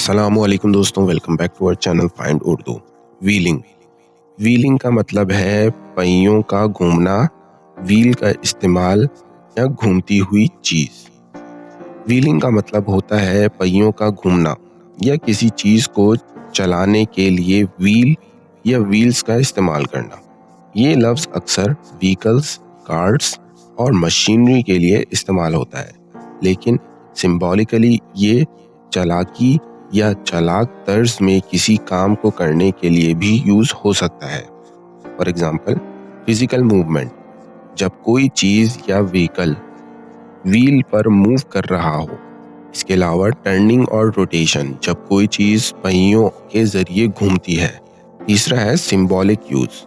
अस्सलामुअलैकुम दोस्तों, welcome back to our channel find Urdu. Wheeling wheeling का मतलब है पहियों का घूमना, व्हील का इस्तेमाल या घूमती हुई चीज। व्हीलिंग का मतलब होता है पहियों का घूमना या किसी चीज को चलाने के लिए व्हील या व्हील्स का इस्तेमाल करना। ये लफ्ज अक्सर व्हीकल्स, कार्स और मशीनरी के लिए इस्तेमाल होता है, लेकिन सिंबॉलिकली ये चालाकी या चालाक तर्ज में किसी काम को करने के लिए भी यूज हो सकता है। फॉर एग्जाम्पल, फिजिकल मूवमेंट, जब कोई चीज या व्हीकल व्हील पर मूव कर रहा हो। इसके अलावा टर्निंग और रोटेशन, जब कोई चीज पहियों के जरिए घूमती है। तीसरा है सिंबॉलिक यूज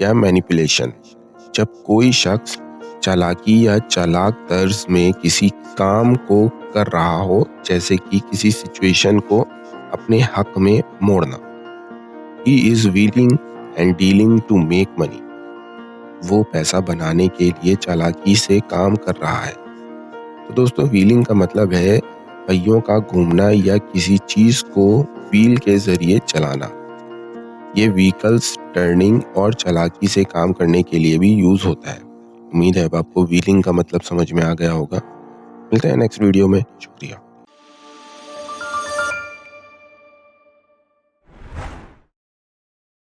या मैनिपुलेशन, जब कोई शख्स चालाकी या चालाक तर्ज में किसी काम को कर रहा हो, जैसे कि किसी सिचुएशन को अपने हक में मोड़ना। He is wheeling and dealing to make money. वो पैसा बनाने के लिए चालाकी से काम कर रहा है। तो दोस्तों, व्हीलिंग का मतलब है पहियों का घूमना या किसी चीज को व्हील के जरिए चलाना। ये व्हीकल्स टर्निंग और चालाकी से काम करने के लिए भी यूज होता है। उम्मीद है अब आपको व्हीलिंग का मतलब समझ में आ गया होगा। मिलते हैं नेक्स्ट वीडियो में। शुक्रिया।